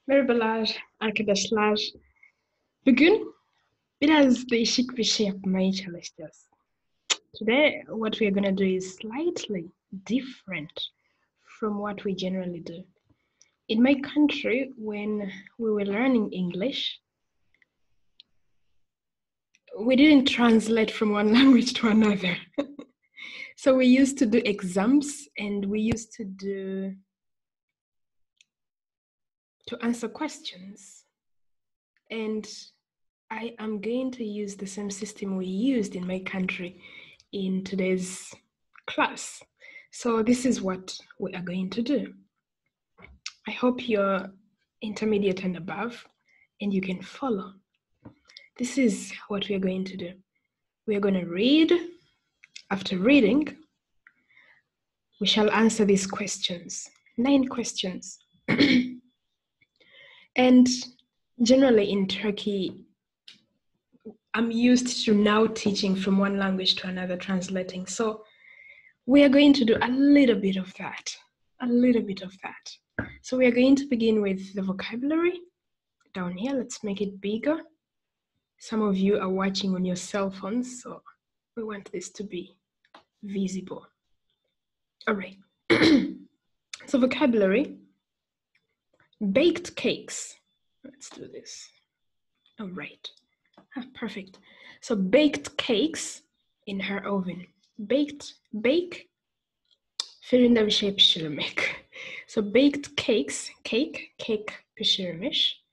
Merhabalar arkadaşlar. Bugün biraz değişik bir şey yapmaya çalışacağız. Today, what we are going to do is slightly different from what we generally do. In my country, when we were learning English, we didn't translate from one language to another. So we used to do exams and we used to answer questions. And I am going to use the same system we used in my country in today's class. So this is what we are going to do. I hope you're intermediate and above and you can follow. This is what we are going to do. We are going to read. After reading, we shall answer these questions, 9 questions. And generally in Turkey, I'm used to now teaching from one language to another, translating. So we are going to do a little bit of that. So we are going to begin with the vocabulary down here. Let's make it bigger. Some of you are watching on your cell phones, so we want this to be visible. All right. So vocabulary, baked cakes. Let's do this. All right. Perfect. So baked cakes in her oven. Bake. Fırında bir şey pişirmek. So baked cakes, cake pişirmiş.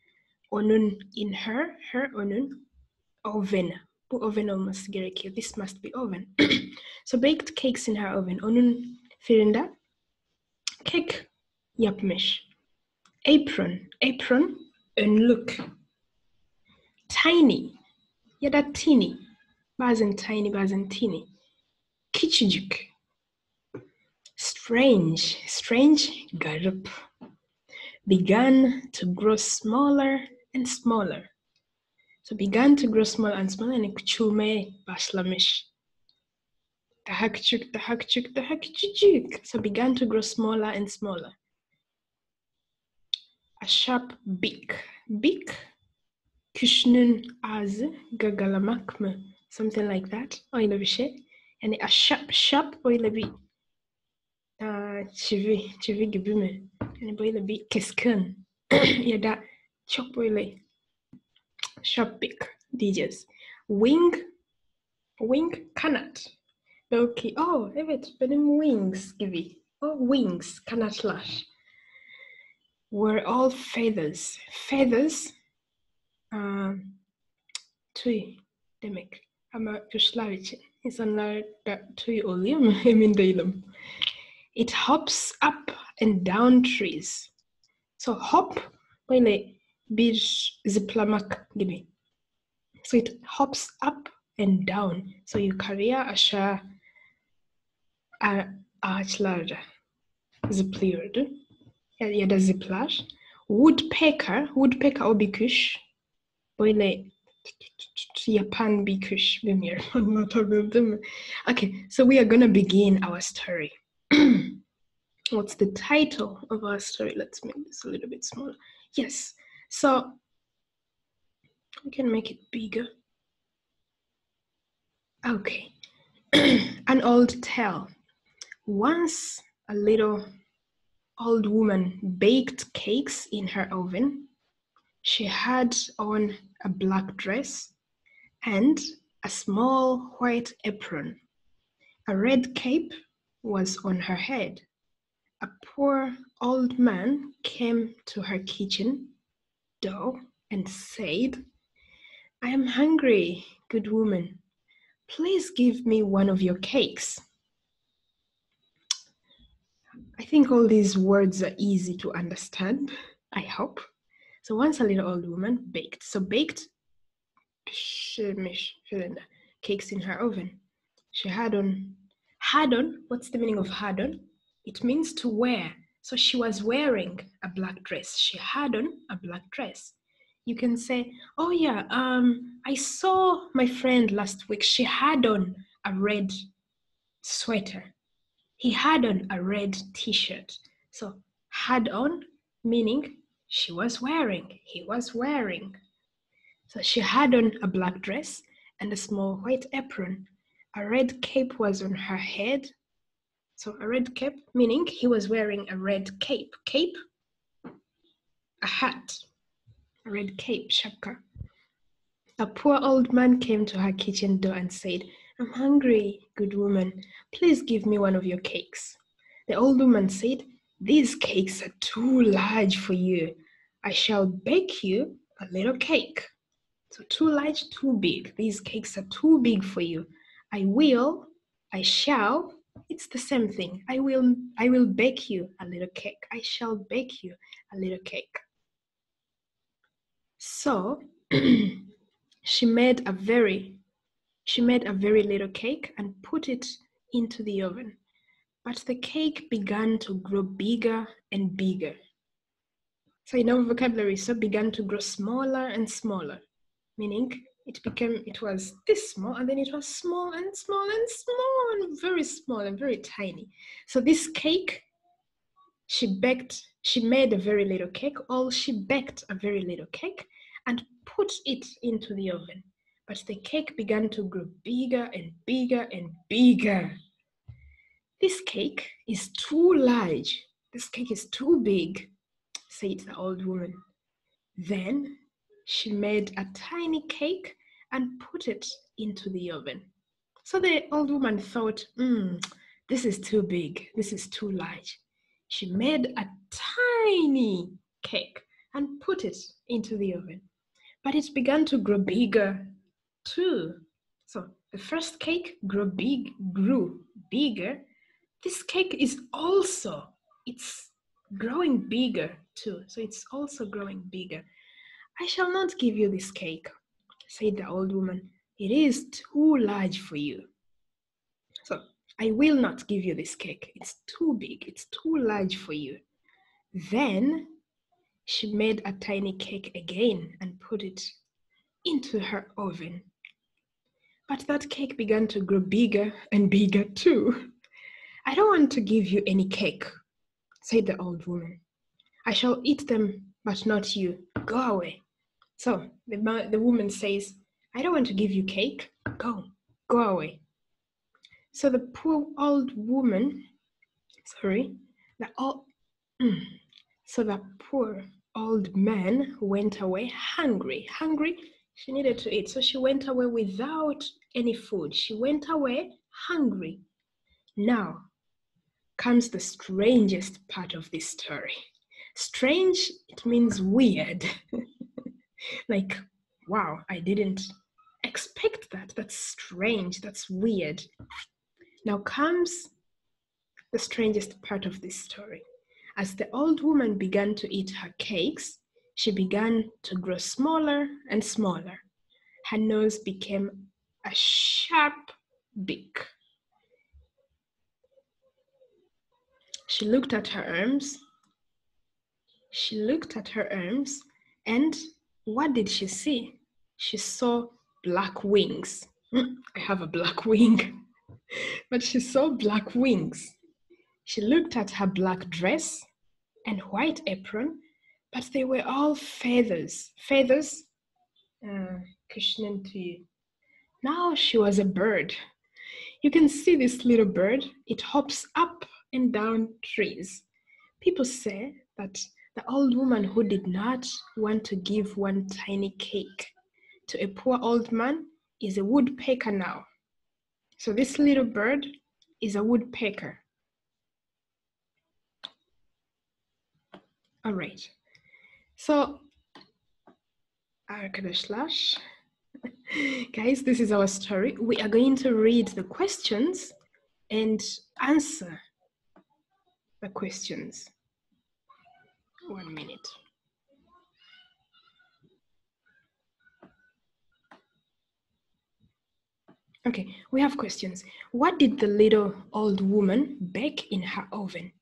Onun in her onun oven. Bu oven olması gerekiyor. This must be oven. So baked cakes in her oven. Onun fırında kek yapmış. Apron, önlük. Tiny ya da teeny. Bazen tiny, bazen teeny. Küçücük. Strange, garip. Began to grow smaller and smaller. So began to grow smaller and smaller, yani küçülmeye başlamış. Daha küçük. So began to grow smaller and smaller. A sharp beak. Kuşunun ağzı gagalamak mı? Something like that. Öyle bir şey. Yani a sharp öyle bir çivi gibi mi? Yani böyle bir keskin ya da çok böyle sharp beak diyeceğiz. Wing kanat. Belki evet benim wings gibi. Wings kanatlar. Were all feathers. Feathers tüy demek. Ama kuşlar için. İnsanlarda tüy oluyor mu? Emin değilim. It hops up and down trees. So hop böyle bir zıplamak gibi. So it hops up and down. So yukarıya aşağı ağaçlarda zıplıyordu. Ya da zıplar. Woodpecker o bir kuş. Böyle yapan bir kuş. Bilmiyorum anlatabildim mi? Okay, so we are gonna begin our story. What's the title of our story? Let's make this a little bit smaller. Yes, so we can make it bigger. Okay. An old tale. Once a little old woman baked cakes in her oven. She had on a black dress and a small white apron. A red cape was on her head. A poor old man came to her kitchen door and said, "I am hungry, good woman. Please give me one of your cakes." I think all these words are easy to understand, I hope. So once a little old woman baked. So baked, cakes in her oven. She had on, what's the meaning of had on? It means to wear. So she was wearing a black dress. She had on a black dress. You can say, oh yeah, I saw my friend last week. She had on a red sweater. He had on a red t-shirt. So had on meaning She was wearing, he was wearing. So she had on a black dress and a small white apron. A red cape was on her head. So a red cape, meaning he was wearing a red cape. Cape, a hat, a red cape, shapka. A poor old man came to her kitchen door and said, "I'm hungry, good woman. Please give me one of your cakes." The old woman said, "These cakes are too large for you. I shall bake you a little cake." So too large, too big. These cakes are too big for you. I shall, it's the same thing. I will bake you a little cake. I shall bake you a little cake. So she made a very little cake and put it into the oven. But the cake began to grow bigger and bigger. So in our vocabulary, so began to grow smaller and smaller, meaning it was this small, and then it was small and small and small and very tiny. So this cake, she made a very little cake, or she baked a very little cake and put it into the oven. But the cake began to grow bigger and bigger and bigger. "This cake is too large. This cake is too big," said the old woman. Then she made a tiny cake and put it into the oven. So the old woman thought, this is too big, this is too large. She made a tiny cake and put it into the oven. But it began to grow bigger too. So the first cake grew bigger. This cake is also, it's growing bigger too. So it's also growing bigger. "I shall not give you this cake," said the old woman. "It is too large for you." So I will not give you this cake. It's too big. It's too large for you. Then she made a tiny cake again and put it into her oven. But that cake began to grow bigger and bigger too. "I don't want to give you any cake," said the old woman. "I shall eat them, but not you. Go away." So the woman says, "I don't want to give you cake. Go away." So the poor old woman, so the poor old man went away hungry. She needed to eat. So she went away without any food. She went away hungry. Now comes the strangest part of this story. Strange, it means weird. Like, wow, I didn't expect that. That's strange, that's weird. Now comes the strangest part of this story. As the old woman began to eat her cakes, she began to grow smaller and smaller. Her nose became a sharp beak. She looked at her arms. And what did she see? She saw black wings. I have a black wing. But she saw black wings. She looked at her black dress and white apron, but they were all feathers. Feathers? Now she was a bird. You can see this little bird. It hops up and down trees. People say that the old woman who did not want to give one tiny cake to a poor old man is a woodpecker now. So this little bird is a woodpecker. All right. So, guys, this is our story. We are going to read the questions and answer the questions. 1 minute. Okay, we have questions. What did the little old woman bake in her oven?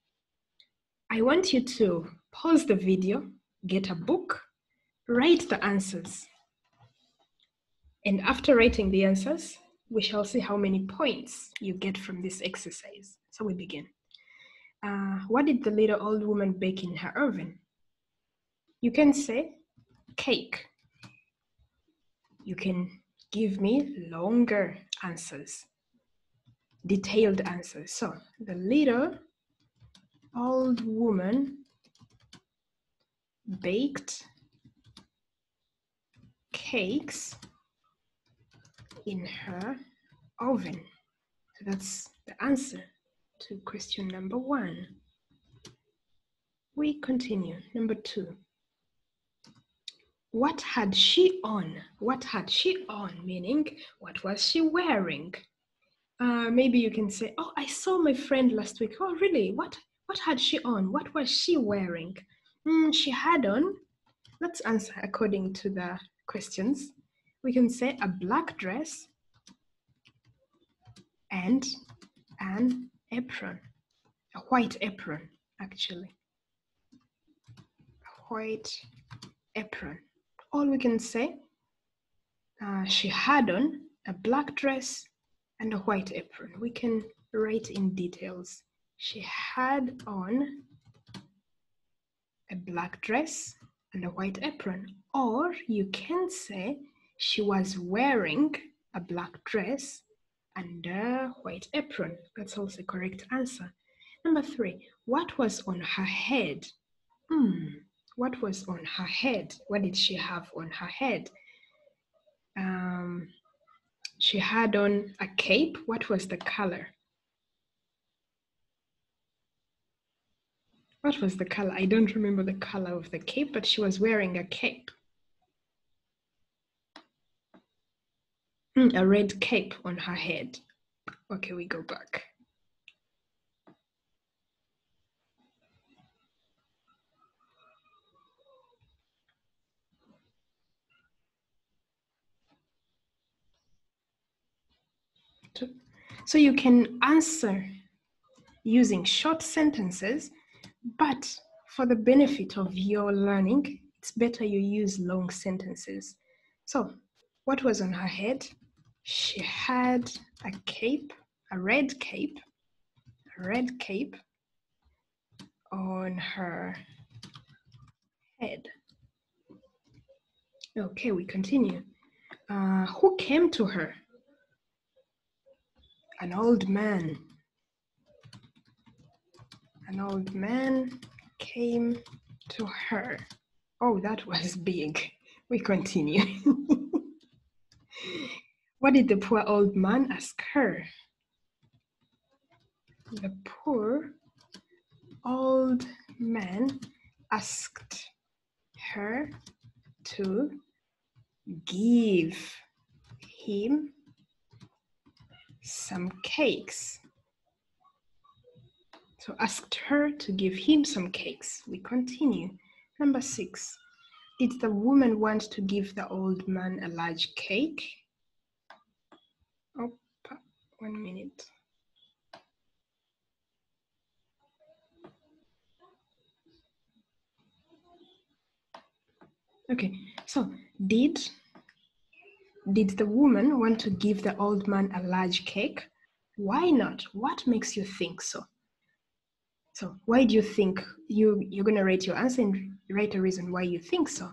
I want you to pause the video, get a book, write the answers. And after writing the answers, we shall see how many points you get from this exercise. So we begin. What did the little old woman bake in her oven? You can say cake. You can give me longer answers, detailed answers. So the little old woman baked cakes in her oven. So that's the answer to question number 1. We continue. Number 2. What had she on? What had she on? Meaning, what was she wearing? Maybe you can say, oh, I saw my friend last week. Oh, really? What had she on? What was she wearing? She had on, let's answer according to the questions. We can say a black dress and an apron, a white apron, actually. A white apron. Or we can say she had on a black dress and a white apron. We can write in details. She had on a black dress and a white apron. Or you can say she was wearing a black dress and a white apron. That's also a correct answer. Number 3, what was on her head? What was on her head? What did she have on her head? She had on a cape. What was the color? What was the color? I don't remember the color of the cape, but she was wearing a cape. A red cape on her head. Okay, we go back. So you can answer using short sentences, but for the benefit of your learning, it's better you use long sentences. So, what was on her head? She had a cape, a red cape on her head. Okay, we continue. Who came to her? An old man. An old man came to her. Oh, that was big. We continue. What did the poor old man ask her? The poor old man asked her to give him some cakes. So asked her to give him some cakes. We continue. Number 6. Did the woman want to give the old man a large cake? Oh, 1 minute. Okay, so did the woman want to give the old man a large cake? Why not? What makes you think so? So why do you think you're gonna write your answer and write a reason why you think so?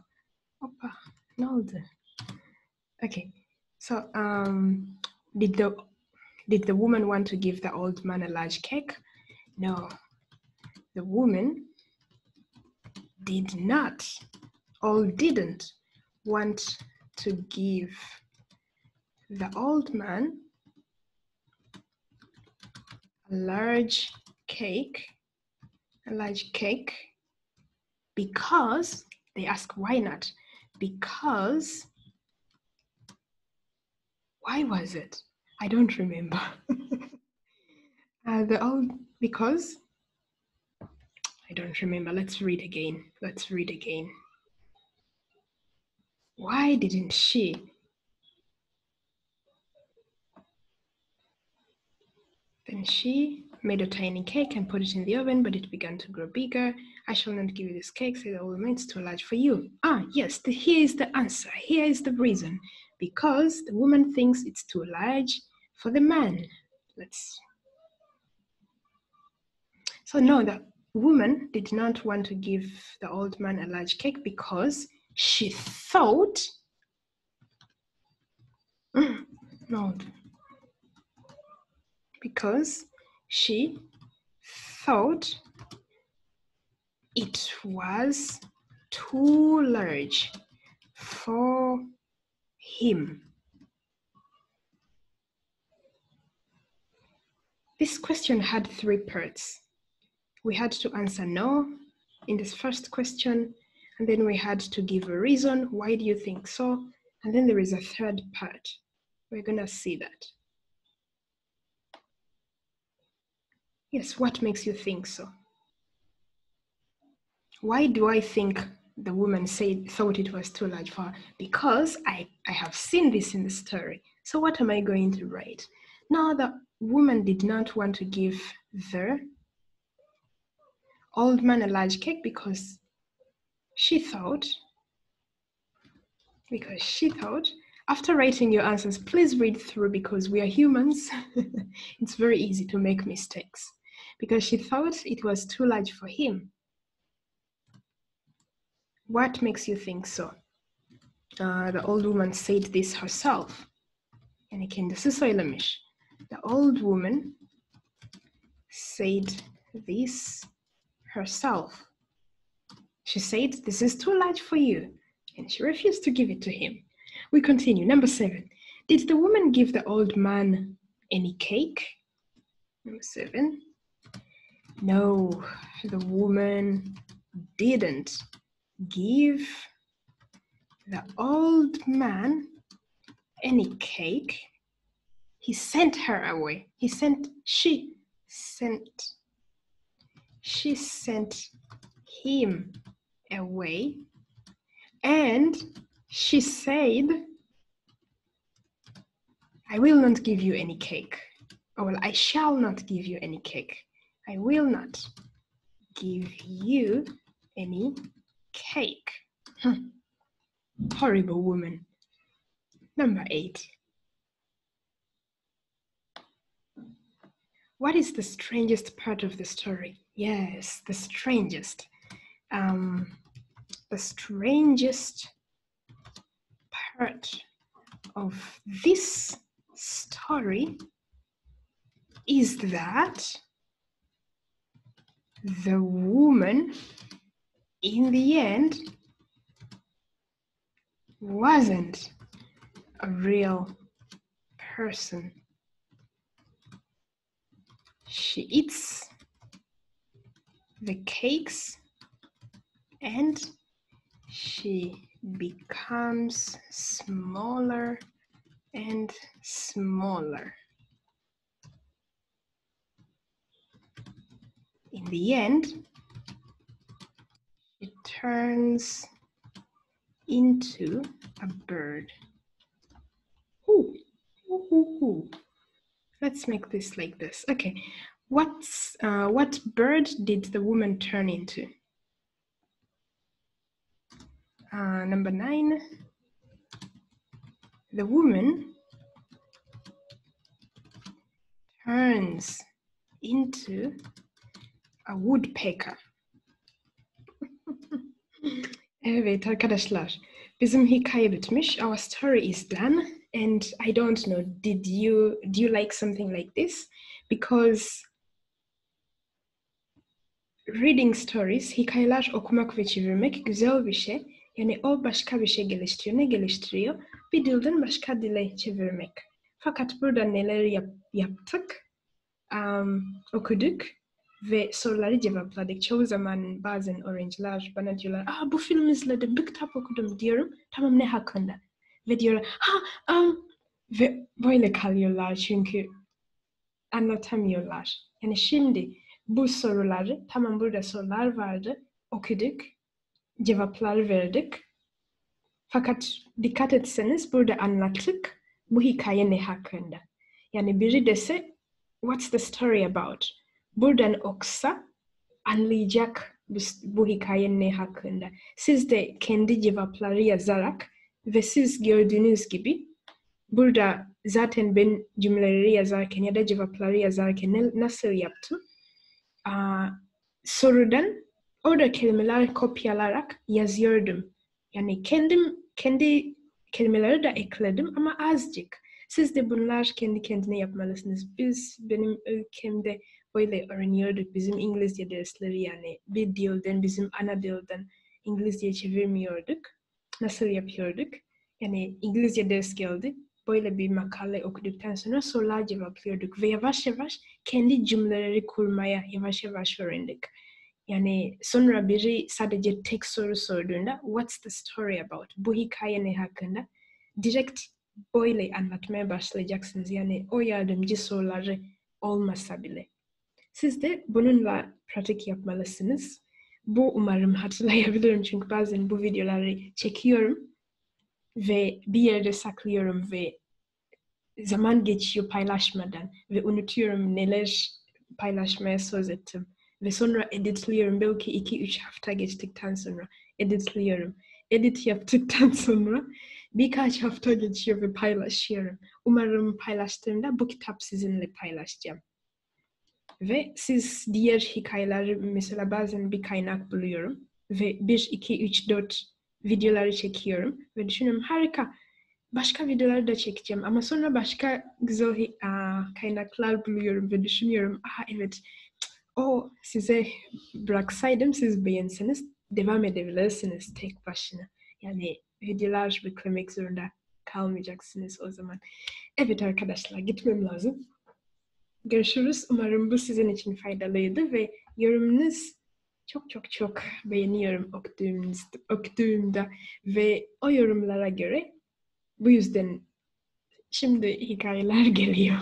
Opa, no. Okay, so did the woman want to give the old man a large cake? No, the woman did not or didn't want to give the old man a large cake because they ask why not? Because why was it? I don't remember. Because I don't remember. Let's read again. Why didn't she? Then she made a tiny cake and put it in the oven, but it began to grow bigger. I shall not give you this cake, said the old man, it's too large for you. Yes, here is the answer. Here is the reason. Because the woman thinks it's too large for the man. So no, woman did not want to give the old man a large cake because she thought because she thought it was too large for him. This question had 3 parts. We had to answer no in this first question, and then we had to give a reason. Why do you think so? And then there is a third part. We're gonna see that. Yes, what makes you think so? Why do I think the woman thought it was too large for her? Because I have seen this in the story. So what am I going to write? Now the woman did not want to give the old man a large cake because she thought, after writing your answers, please read through because we are humans. It's very easy to make mistakes. Because she thought it was too large for him. What makes you think so? The old woman said this herself. And again, this is Soilamish. The old woman said this herself. She said, this is too large for you. And she refused to give it to him. We continue. Number 7. Did the woman give the old man any cake? Number 7. No, the woman didn't give the old man any cake. He sent her away. She sent him away, and she said, I will not give you any cake. Oh, well, I shall not give you any cake. I will not give you any cake. Horrible woman. Number 8. What is the strangest part of the story? Yes, the strangest. The strangest part of this story is that the woman, in the end, wasn't a real person. She eats the cakes and she becomes smaller and smaller. In the end, it turns into a bird. Ooh, ooh, ooh, ooh. Let's make this like this. Okay, what bird did the woman turn into? Number 9. The woman turns into a woodpecker. Evet arkadaşlar, bizim hikaye bitmiş. Our story is done, and I don't know, do you like something like this? Because reading stories, hikayeler okumak ve çevirmek güzel bir şey. Yani o başka bir şey geliştiriyor. Ne geliştiriyor? Bir dilden başka dile çevirmek. Fakat burada neler yaptık? Okuduk ve soruları cevapladık. Çoğu zaman bazen öğrenciler bana diyorlar, bu film izledim, bir kitap okudum diyorum. Tamam, ne hakkında? Ve diyorlar, ve böyle kalıyorlar çünkü anlatamıyorlar. Yani şimdi bu soruları, tamam burada sorular vardı, okuduk, cevaplar verdik. Fakat dikkat etseniz burada anlattık bu hikaye ne hakkında. Yani biri dese, what's the story about? Buradan oksa anlayacak bu hikaye ne hakkında. Siz de kendi cevapları yazarak ve siz gördüğünüz gibi burada zaten ben cümleleri yazarken ya da cevapları yazarken nasıl yaptım? sorudan orada kelimeler kopyalarak yazıyordum. Yani kendi kelimeleri de ekledim ama azıcık. Siz de bunlar kendi kendine yapmalısınız. Benim ülkemde böyle öğreniyorduk. Bizim İngilizce dersleri yani bir dilden, bizim ana dilden İngilizce çevirmiyorduk. Nasıl yapıyorduk? Yani İngilizce ders geldi. Böyle bir makale okuduktan sonra sorular cevaplıyorduk ve yavaş yavaş kendi cümleleri kurmaya yavaş yavaş öğrendik. Yani sonra biri sadece tek soru sorduğunda what's the story about? Bu hikaye ne hakkında? Direkt böyle anlatmaya başlayacaksınız. Yani o yardımcı soruları olmasa bile. Siz de bununla pratik yapmalısınız. Bu umarım hatırlayabilirim çünkü bazen bu videoları çekiyorum ve bir yerde saklıyorum ve zaman geçiyor paylaşmadan ve unutuyorum neler paylaşmaya söz ettim. Ve sonra editliyorum. Belki 2-3 hafta geçtikten sonra editliyorum. Edit yaptıktan sonra birkaç hafta geçiyor ve paylaşıyorum. Umarım paylaştığımda bu kitap sizinle paylaşacağım. Ve siz diğer hikayeleri mesela bazen bir kaynak buluyorum. Ve 1, 2, 3, 4 videoları çekiyorum. Ve düşünüyorum harika. Başka videolar da çekeceğim ama sonra başka güzel kaynaklar buluyorum ve düşünüyorum. Evet, o size bıraksaydım siz beğenseniz devam edebilirsiniz tek başına. Yani videolar beklemek zorunda kalmayacaksınız o zaman. Evet arkadaşlar gitmem lazım. Görüşürüz. Umarım bu sizin için faydalıydı ve yorumunuz çok beğeniyorum okuduğumda ve o yorumlara göre bu yüzden şimdi hikayeler geliyor.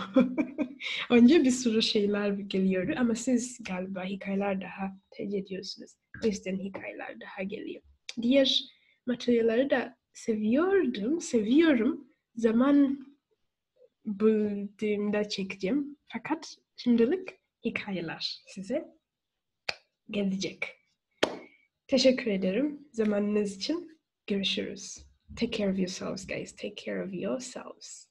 Önce bir sürü şeyler geliyordu ama siz galiba hikayeler daha tercih ediyorsunuz. O yüzden hikayeler daha geliyor. Diğer materyalleri de seviyorum. Zaman bulduğumda çekeceğim. Fakat şimdilik hikayeler size gelecek. Teşekkür ederim zamanınız için. Görüşürüz. Take care of yourselves, guys. Take care of yourselves.